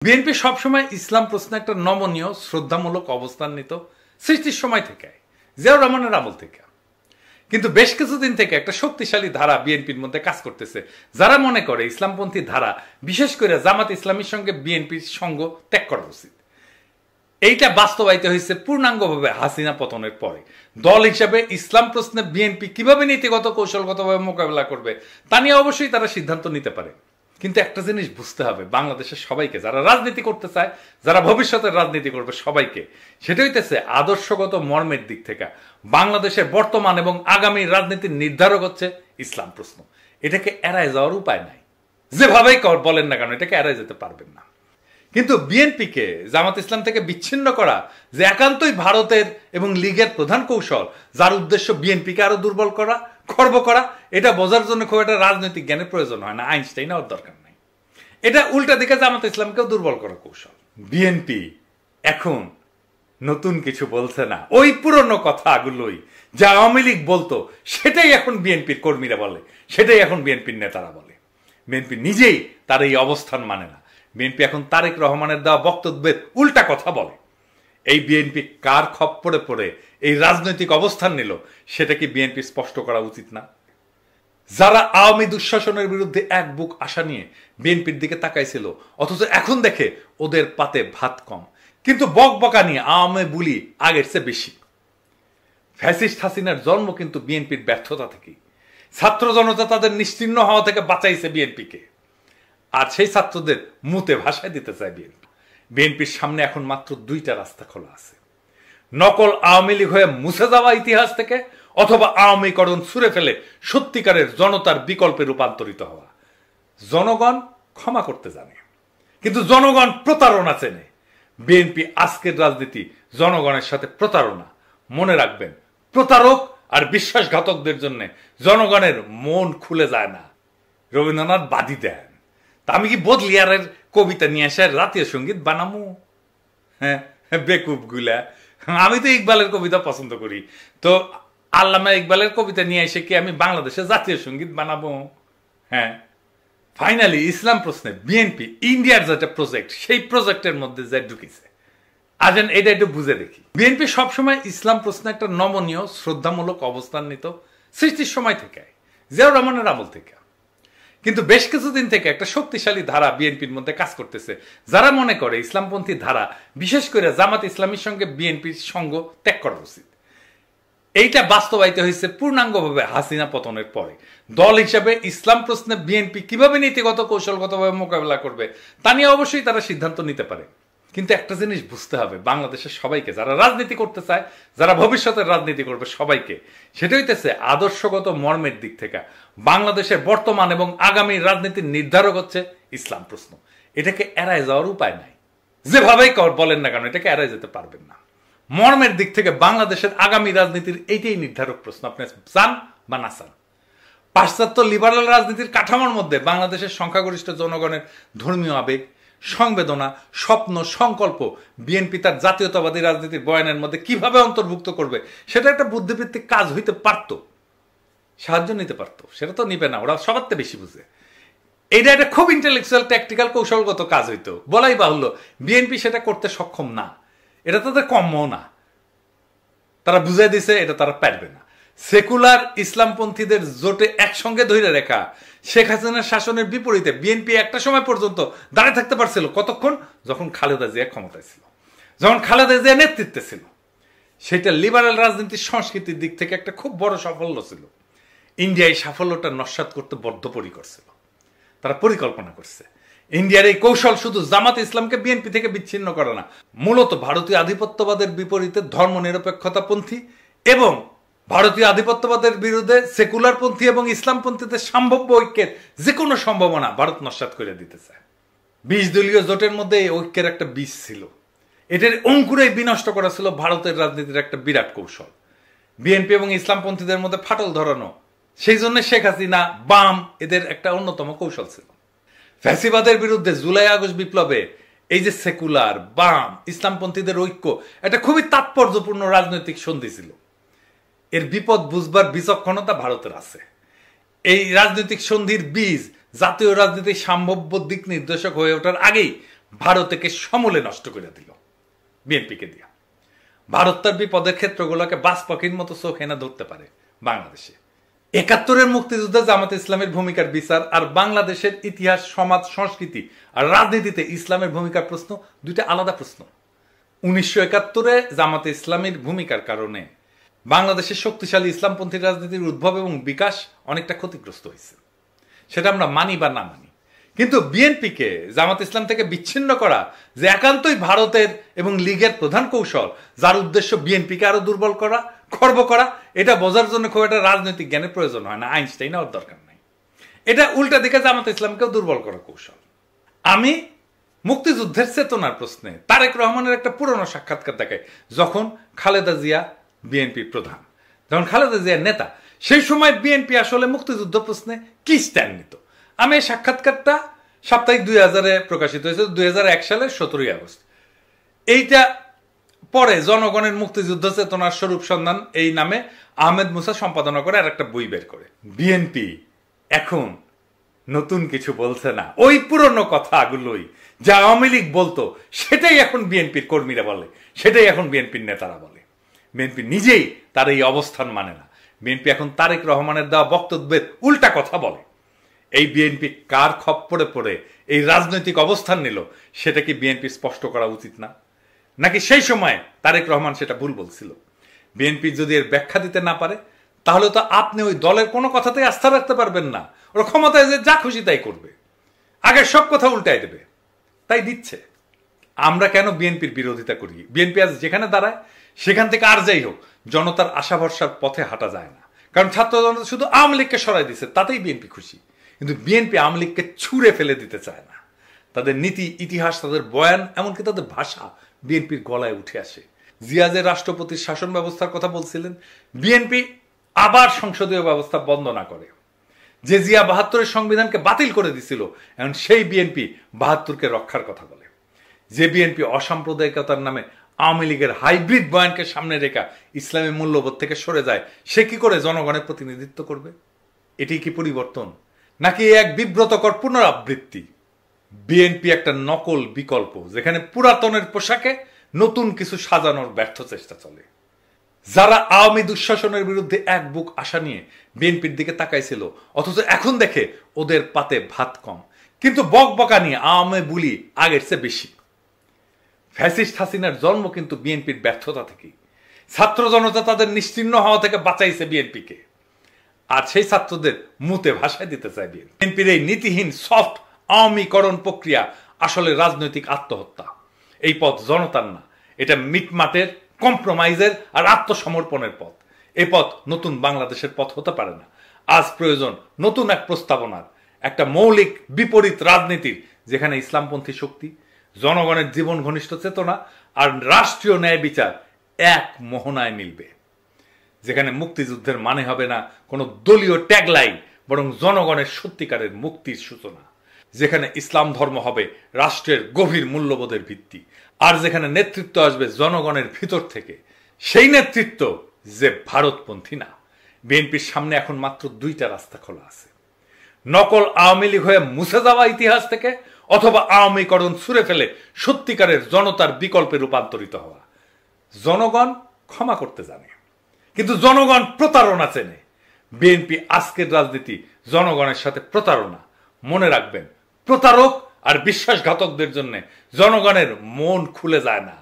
BNP সবসময় ইসলাম প্রশ্নে একটা নমনীয় শ্রদ্ধামূলক অবস্থান নিত সৃষ্টির সময় থেকে, জিয়াউর রহমানের আমল থেকে। কিন্তু বেশ কিছুদিন থেকে একটা শক্তিশালী ধারা বিএনপির মধ্যে কাজ করতেছে, যারা মনে করে ইসলামপন্থী ধারা, বিশেষ করে জামাত ইসলামীর সঙ্গে বিএনপির সঙ্গ ত্যাগ করা উচিত। এইটা বাস্তবায়িত হয়েছে পূর্ণাঙ্গভাবে হাসিনা পতনের পরে। দল হিসাবে ইসলাম প্রশ্নে বিএনপি কিভাবে নীতিগত কৌশলগতভাবে মোকাবেলা করবে তা নিয়ে অবশ্যই তারা সিদ্ধান্ত নিতে পারে। কিন্তু একটা জিনিস বুঝতে হবে, বাংলাদেশের সবাইকে, যারা রাজনীতি করতে চায়, যারা ভবিষ্যতের রাজনীতি করবে, সবাইকে, সেটা হইতেছে আদর্শগত মর্মের দিক থেকে বাংলাদেশের বর্তমান এবং আগামী রাজনীতির নির্ধারক হচ্ছে ইসলাম প্রশ্ন। এটাকে এড়ায় যাওয়ার উপায় নাই, যেভাবেই বলেন না কেন এটাকে এড়ায় যেতে পারবেন না। কিন্তু বিএনপিকে জামাত ইসলাম থেকে বিচ্ছিন্ন করা যে একান্তই ভারতের এবং লীগের প্রধান কৌশল, যার উদ্দেশ্য বিএনপিকে আরো দুর্বল করা, খর্ব করা, এটা বোঝার জন্য খুব একটা রাজনৈতিক জ্ঞানের প্রয়োজন হয় না, আইনস্টাইন হওয়ার দরকার নাই। এটা উল্টা দিকে জামাত ইসলামকেও দুর্বল করার কৌশল। বিএনপি এখন নতুন কিছু বলছে না, ওই পুরনো কথাগুলোই যা আওয়ামী লীগ বলতো সেটাই এখন বিএনপির কর্মীরা বলে, সেটাই এখন বিএনপির নেতারা বলে। বিএনপি নিজেই তার এই অবস্থান মানে না। বিএনপি এখন তারেক রহমানের দেওয়া বক্তব্যের উল্টা কথা বলে। এই বিএনপি কার খপ্পরে পড়ে এই রাজনৈতিক অবস্থান নিল, সেটা কি বিএনপি স্পষ্ট করা উচিত না? যারা আওয়ামী দুঃশাসনের বিরুদ্ধে এক বুক আশা নিয়ে বিএনপির দিকে তাকাইছিল, অথচ এখন দেখে ওদের পাতে ভাত কম। কিন্তু বকবকা নিয়ে আওয়ামী বুলি আগের চেয়ে বেশি। ফ্যাসিস্ট হাসিনার জন্ম কিন্তু বিএনপির ব্যর্থতা থেকেই। ছাত্র জনতা তাদের নিশ্চিহ্ন হওয়া থেকে বাঁচাইছে বিএনপিকে, আর সেই ছাত্রদের মুতে ভাষায় দিতে চায় বিএনপি। বিএনপির সামনে এখন মাত্র দুইটা রাস্তা খোলা আছে: নকল আওয়ামী লীগ হয়ে মুছে যাওয়া ইতিহাস থেকে, অথবা আওয়ামীকরণ ছুঁড়ে ফেলে সত্যিকারের জনতার বিকল্পে রূপান্তরিত হওয়া। জনগণ ক্ষমা করতে জানে, কিন্তু জনগণ প্রতারণা চেনে। বিএনপি আজকের রাজনীতি জনগণের সাথে প্রতারণা। মনে রাখবেন, প্রতারক আর বিশ্বাসঘাতকদের জন্য জনগণের মন খুলে যায় না। রবীন্দ্রনাথ বাদী দেন, তা আমি কি বদলিয়ারের কবিতা নিয়ে আসে জাতীয় সঙ্গীত বানামু? হ্যাঁ, বেকুব গুলা। আমি তো ইকবালের কবিতা পছন্দ করি, তো আল্লামা ইকবালের কবিতা নিয়ে এসে কি আমি বাংলাদেশে জাতীয় সঙ্গীত বানাবো? হ্যাঁ, ফাইনালি ইসলাম প্রশ্নে বিএনপি ইন্ডিয়ার যেটা প্রজেক্ট, সেই প্রজেক্টের মধ্যে যা ঢুকেছে। আজেন এটা একটু বুঝে দেখি। বিএনপি সবসময় ইসলাম প্রশ্নে একটা নমনীয় শ্রদ্ধামূলক অবস্থান নিত সৃষ্টির সময় থেকে, জিয়াউর রহমানের আমল থেকে। কিন্তু বেশ কিছুদিন থেকে একটা শক্তিশালী ধারা বিএনপির মধ্যে কাজ করতেছে, যারা মনে করে ইসলামপন্থী ধারা, বিশেষ করে জামাত ইসলামীর সঙ্গে বিএনপির সঙ্গ ত্যাগ করা উচিত। এইটা বাস্তবায়িত হয়েছে পূর্ণাঙ্গভাবে হাসিনা পতনের পরে। দল হিসাবে ইসলাম প্রশ্নে বিএনপি কিভাবে নীতিগত কৌশলগতভাবে মোকাবেলা করবে তা নিয়ে অবশ্যই তারা সিদ্ধান্ত নিতে পারে। কিন্তু একটা জিনিস বুঝতে হবে, বাংলাদেশের সবাইকে, যারা রাজনীতি করতে চায়, যারা ভবিষ্যতের রাজনীতি করবে, সবাইকে, সেটা হইতেছে আদর্শগত মর্মের দিক থেকে বাংলাদেশের বর্তমান এবং আগামী রাজনীতির নির্ধারক হচ্ছে ইসলাম প্রশ্ন। এটাকে এড়ায় যাওয়ার উপায় নাই, যেভাবেই বলেন না কেন এটাকে এড়ায় যেতে পারবেন না। মর্মের দিক থেকে বাংলাদেশের আগামী রাজনীতির এইটাই নির্ধারক প্রশ্ন, আপনি চান বা না চান। পাশ্চাত্য লিবারাল রাজনীতির কাঠামোর মধ্যে বাংলাদেশের সংখ্যাগরিষ্ঠ জনগণের ধর্মীয় আবেগ, সংবেদনা, স্বপ্ন, সংকল্প বিএনপি তার জাতীয়তাবাদী রাজনীতির বয়ানের মধ্যে কিভাবে অন্তর্ভুক্ত করবে, সেটা একটা বুদ্ধিবৃত্তিক কাজ হইতে পারত, সাহায্য নিতে পারতো। সেটা তো নিবে না, ওরা সবার থেকে বেশি বুঝে। এটা একটা খুব ইন্টেলেকচুয়াল ট্যাকটিক্যাল কৌশলগত কাজ হইতো, বলাই বাহুল্য। বিএনপি সেটা করতে সক্ষম না, এটা তাদের কম্য না। তারা বুঝাই দিছে এটা তারা পারবে না। সেকুলার ইসলামপন্থীদের জোটে একসঙ্গে ধরে রেখা শেখ হাসিনার শাসনের বিপরীতে বিএনপি একটা সময় পর্যন্ত দাঁড়িয়ে থাকতে পারছিল। কতক্ষণ? যখন খালেদা জিয়া ক্ষমতায় ছিল, যখন খালেদা জিয়া নেতৃত্বে ছিল। সেটা লিবারাল রাজনীতির সংস্কৃতির দিক থেকে একটা খুব বড় সাফল্য ছিল। ইন্ডিয়া এই সাফল্যটা নস্যাৎ করতে বদ্ধপরিকর ছিল, তারা পরিকল্পনা করছে। ইন্ডিয়ার এই কৌশল শুধু জামাত ইসলামকে বিএনপি থেকে বিচ্ছিন্ন করে না, মূলত ভারতীয় আধিপত্যবাদের বিপরীতে ধর্মনিরপেক্ষতাপন্থী এবং ভারতীয় আধিপত্যবাদের বিরুদ্ধে সেকুলারপন্থী এবং ইসলামপন্থীদের সম্ভাব্য ঐক্যের যে কোনো সম্ভাবনা ভারত নস্যাৎ করে দিতে চায়। 20 দলীয় জোটের মধ্যে এই ঐক্যের একটা বীজ ছিল, এটার অঙ্কুরেই বিনষ্ট করা ছিল ভারতের রাজনীতির একটা বিরাট কৌশল। বিএনপি এবং ইসলামপন্থীদের মধ্যে ফাটল ধরানো, সেই জন্য শেখ হাসিনা, বাম, এদের একটা অন্যতম কৌশল ছিল। ফ্যাসিবাদের বিরুদ্ধে জুলাই আগস্ট বিপ্লবে এই যে সেকুলার, বাম, ইসলামপন্থীদের ঐক্য, এটা খুবই তাৎপর্যপূর্ণ রাজনৈতিক সন্ধি ছিল। এর বিপদ বুঝবার বিচক্ষণতা ভারতের আছে। এই রাজনৈতিক সন্ধির বীজ জাতীয় রাজনীতির সম্ভাব্য দিক নির্দেশক হয়ে ওঠার আগেই ভারতকে সমূলে নষ্ট করে দিল বিএনপিকে দিয়া। ভারত তার বিপদের ক্ষেত্রগুলোকে বাস পাখির মতো চোখ এনে ধরতে পারে বাংলাদেশে। ৭১-এর মুক্তিযুদ্ধে জামাত ইসলামের ভূমিকার বিচার আর বাংলাদেশের ইতিহাস, সমাজ, সংস্কৃতি আর রাজনীতিতে ইসলামের ভূমিকার প্রশ্ন দুইটা আলাদা প্রশ্ন। ১৯৭১-এ জামাত ইসলামের ভূমিকার কারণে বাংলাদেশের শক্তিশালী ইসলামপন্থী রাজনীতির উদ্ভব এবং বিকাশ অনেকটা ক্ষতিগ্রস্ত হয়েছে, সেটা আমরা মানি বা না মানি। কিন্তু বিএনপিকে জামাত ইসলাম থেকে বিচ্ছিন্ন করা যে একান্তই ভারতের এবং লীগের প্রধান কৌশল, যার উদ্দেশ্য বিএনপিকে আরো দুর্বল করা, খর্ব করা, এটা বোঝার জন্য খুব একটা রাজনৈতিক জ্ঞানের প্রয়োজন হয় না, আইনস্টাইন হওয়ার দরকার নাই। এটা উল্টা দিকে জামাত ইসলামকেও দুর্বল করা কৌশল। আমি মুক্তিযুদ্ধের চেতনার প্রশ্নে তারেক রহমানের একটা পুরনো সাক্ষাৎকার দেখাই, যখন খালেদা জিয়া বিএনপির প্রধান, যখন খালেদা জিয়ার নেতা, সেই সময় বিএনপি আসলে মুক্তিযুদ্ধ প্রশ্নে কি স্ট্যান্ড নিত। আমি এই সাক্ষাৎকারটা সাপ্তাহিক ২০০০-এ প্রকাশিত হয়েছে, ২০০১ সালের ১৭ই আগস্ট। এইটা পরে জনগণের মুক্তিযুদ্ধ চেতনার স্বরূপ সন্ধান এই নামে আহমেদ মুসা সম্পাদনা করে আর একটা বই বের করে। বিএনপি এখন নতুন কিছু বলছে না, ওই পুরনো কথাগুলোই যা আওয়ামী লীগ বলতো সেটাই এখন বিএনপির কর্মীরা বলে, সেটাই এখন বিএনপির নেতারা বলে। বিএনপি নিজেই তার এই অবস্থান মানে না। বিএনপি এখন তারেক রহমানের দেওয়া বক্তব্যের উল্টা কথা বলে। এই বিএনপি কার খপ্পরে পড়ে এই রাজনৈতিক অবস্থান নিল, সেটা কি বিএনপি স্পষ্ট করা উচিত না? নাকি সেই সময় তারেক রহমান সেটা ভুল বলছিল? বিএনপি যদি এর ব্যাখ্যা দিতে না পারে, তাহলে তো আপনি ওই দলের কোনো কথাতেই আস্থা রাখতে পারবেন না। ওরা ক্ষমতায় যে যা খুশি তাই করবে, আগের সব কথা উল্টাই দেবে, তাই দিচ্ছে। আমরা কেন বিএনপির বিরোধিতা করি? বিএনপি আজ যেখানে দাঁড়ায় সেখান থেকে আর যাই হোক জনতার আশা ভরসার পথে হাঁটা যায় না, কারণ ছাত্র জনতা শুধু আওয়ামী লীগকে সরাই দিচ্ছে, তাতেই বিএনপি খুশি। কিন্তু বিএনপি আওয়ামী লীগকে ছুঁড়ে ফেলে দিতে চায় না। তাদের নীতি, ইতিহাস, তাদের বয়ান, এমনকি তাদের ভাষা বিএনপির গলায় উঠে আসে। জিয়া যে রাষ্ট্রপতির শাসন ব্যবস্থার কথা বলছিলেন, বিএনপি আবার সংসদীয় ব্যবস্থা বন্ধ না করে। যে জিয়া ৭২-এর সংবিধানকে বাতিল করে দিছিল, এখন সেই বিএনপি ৭২-কে রক্ষার কথা বলে। যে বিএনপি অসাম্প্রদায়িকতার নামে আওয়ামী লীগের হাইব্রিড বয়ানকে সামনে রেখা ইসলামী মূল্যবোধ থেকে সরে যায়, সে কি করে জনগণের প্রতিনিধিত্ব করবে? এটি কি পরিবর্তন, নাকি এক বিব্রতকর পুনরাবৃত্তি? বিএনপি একটা নকল বিকল্প, যেখানে পুরাতনের পোশাকে নতুন কিছু সাজানোর ব্যর্থ চেষ্টা চলে। যারা আওয়ামী দুঃশাসনের বিরুদ্ধে এক বুক আশা নিয়ে বিএনপির দিকে তাকাইছিল, অথচ এখন দেখে ওদের পাতে ভাত কম, কিন্তু বকবকা নিয়ে আওয়ামী বুলি আগের চেয়ে বেশি। ফ্যাসিস্ট হাসিনার জন্ম কিন্তু বিএনপির ব্যর্থতা থেকেই। ছাত্র জনতা তাদের নিশ্চিহ্ন হওয়া থেকে বাঁচাইছে বিএনপিকে, আর সেই ছাত্রদের মুতে ভাষায় দিতে চায় বিএনপি। বিএনপির এই নীতিহীন সফট আওয়ামীকরণ প্রক্রিয়া আসলে রাজনৈতিক আত্মহত্যা। এই পথ জনতার না, এটা মিটমাটের, কম্প্রোমাইজের আর আত্মসমর্পণের পথ। এই পথ নতুন বাংলাদেশের পথ হতে পারে না। আজ প্রয়োজন নতুন এক প্রস্তাবনার, একটা মৌলিক বিপরীত রাজনীতির, যেখানে ইসলামপন্থী শক্তি, জনগণের জীবন ঘনিষ্ঠ চেতনা আর রাষ্ট্রীয় ন্যায় বিচার এক মোহনায় মিলবে। যেখানে মুক্তিযুদ্ধের মানে হবে না কোনো দলীয় ট্যাগলাইন, বরং জনগণের সত্যিকারের মুক্তির সূচনা। যেখানে ইসলাম ধর্ম হবে রাষ্ট্রের গভীর মূল্যবোধের ভিত্তি, আর যেখানে নেতৃত্ব আসবে জনগণের ভিতর থেকে, সেই নেতৃত্ব যে ভারতপন্থী না। বিএনপির সামনে এখন মাত্র দুইটা রাস্তা খোলা আছে: নকল আওয়ামী লীগ হয়ে মুছে যাওয়া ইতিহাস থেকে, অথবা আওয়ামীকরণ ছুঁড়ে ফেলে সত্যিকারের জনতার বিকল্পে রূপান্তরিত হওয়া। জনগণ ক্ষমা করতে জানে, কিন্তু জনগণ প্রতারণা চেনে। বিএনপি আজকের রাজনীতি জনগণের সাথে প্রতারণা। মনে রাখবেন, প্রতারক আর বিশ্বাসঘাতকদের জন্য জনগণের মন খুলে যায় না।